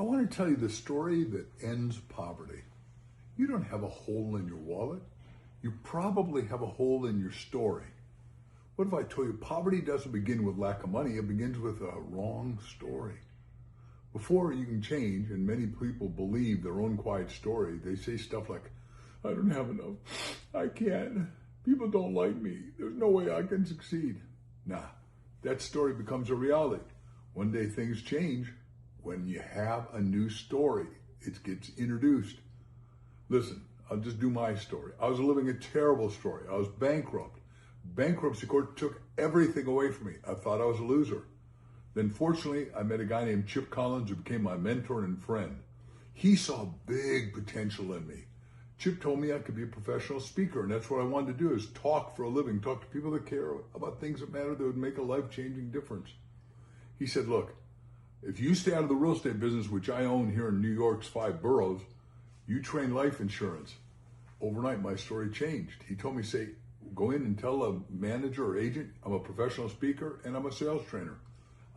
I want to tell you the story that ends poverty. You don't have a hole in your wallet. You probably have a hole in your story. What if I told you poverty doesn't begin with lack of money, it begins with a wrong story. Before you can change, and many people believe their own quiet story, they say stuff like, I don't have enough, I can't, people don't like me, there's no way I can succeed. Nah, that story becomes a reality. One day things change when you have a new story. It gets introduced. Listen, I'll just do my story. I was living a terrible story. I was bankrupt. Bankruptcy court took everything away from me. I thought I was a loser. Then fortunately, I met a guy named Chip Collins who became my mentor and friend. He saw big potential in me. Chip told me I could be a professional speaker, and that's what I wanted to do, is talk for a living, talk to people that care about things that matter, that would make a life-changing difference. He said, look, if you stay out of the real estate business, which I own here in New York's 5 boroughs, you train life insurance. Overnight, my story changed. He told me, say, go in and tell a manager or agent I'm a professional speaker and I'm a sales trainer.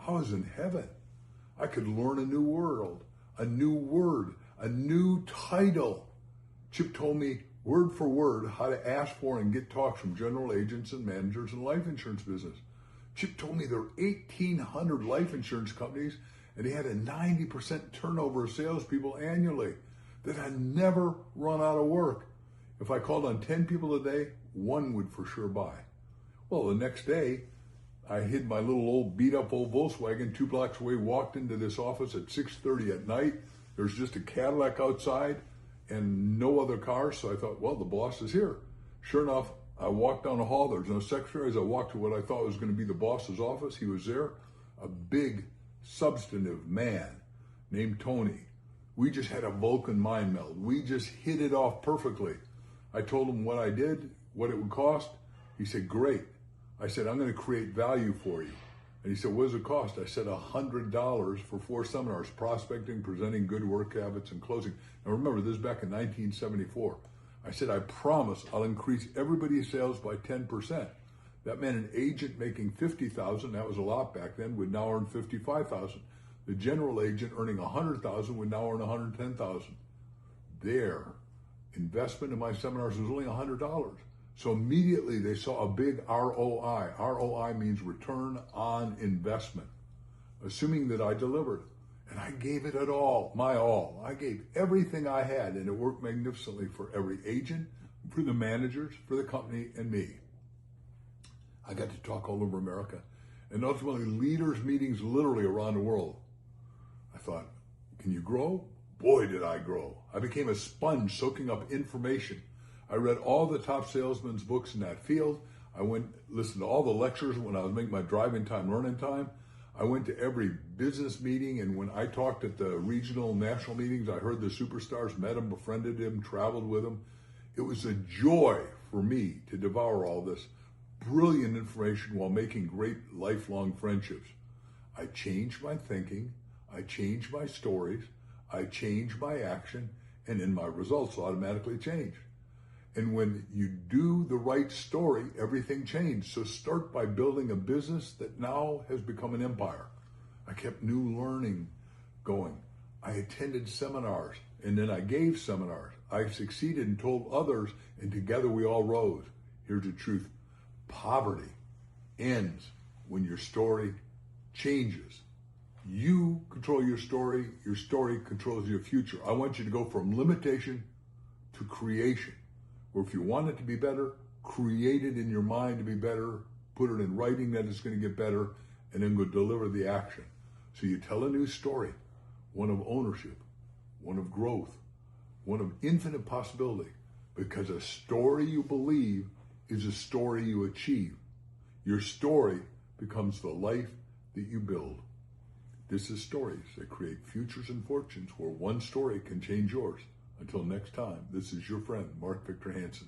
I was in heaven. I could learn a new world, a new word, a new title. Chip told me word for word how to ask for and get talks from general agents and managers in the life insurance business. Chip told me there were 1,800 life insurance companies and he had a 90% turnover of salespeople annually, that I'd never run out of work. If I called on 10 people a day, 1 would for sure buy. Well, the next day, I hid my little old beat up old Volkswagen 2 blocks away, walked into this office at 6:30 at night. There's just a Cadillac outside and no other cars. So I thought, well, the boss is here. Sure enough, I walked down the hall. There's no secretary. As I walked to what I thought was going to be the boss's office, he was there, a big, substantive man named Tony. We just had a Vulcan mind meld. We just hit it off perfectly. I told him what I did, what it would cost. He said, great. I said, I'm going to create value for you. And he said, what does it cost? I said, $100 for 4 seminars, prospecting, presenting good work habits, and closing. Now remember, this is back in 1974. I said, I promise I'll increase everybody's sales by 10%. That meant an agent making $50,000, that was a lot back then, would now earn $55,000. The general agent earning $100,000 would now earn $110,000. Their investment in my seminars was only $100. So immediately they saw a big ROI. ROI means return on investment, assuming that I delivered. And I gave it at all, my all. I gave everything I had, and it worked magnificently for every agent, for the managers, for the company, and me. I got to talk all over America, and ultimately leaders meetings literally around the world. I thought, can you grow? Boy, did I grow. I became a sponge soaking up information. I read all the top salesmen's books in that field. I went, listened to all the lectures when I was making my driving time, learning time. I went to every business meeting, and when I talked at the regional, national meetings, I heard the superstars, met them, befriended them, traveled with them. It was a joy for me to devour all this brilliant information while making great lifelong friendships. I changed my thinking, I changed my stories, I changed my action, and then my results automatically changed. And when you do the right story, everything changed. So start by building a business that now has become an empire. I kept new learning going. I attended seminars, and then I gave seminars. I succeeded and told others, and together we all rose. Here's the truth. Poverty ends when your story changes. You control your story controls your future. I want you to go from limitation to creation. Or if you want it to be better, create it in your mind to be better, put it in writing that it's going to get better, and then go deliver the action. So you tell a new story, one of ownership, one of growth, one of infinite possibility, because a story you believe is a story you achieve. Your story becomes the life that you build. This is Stories that create futures and fortunes, where one story can change yours. Until next time, this is your friend, Mark Victor Hansen.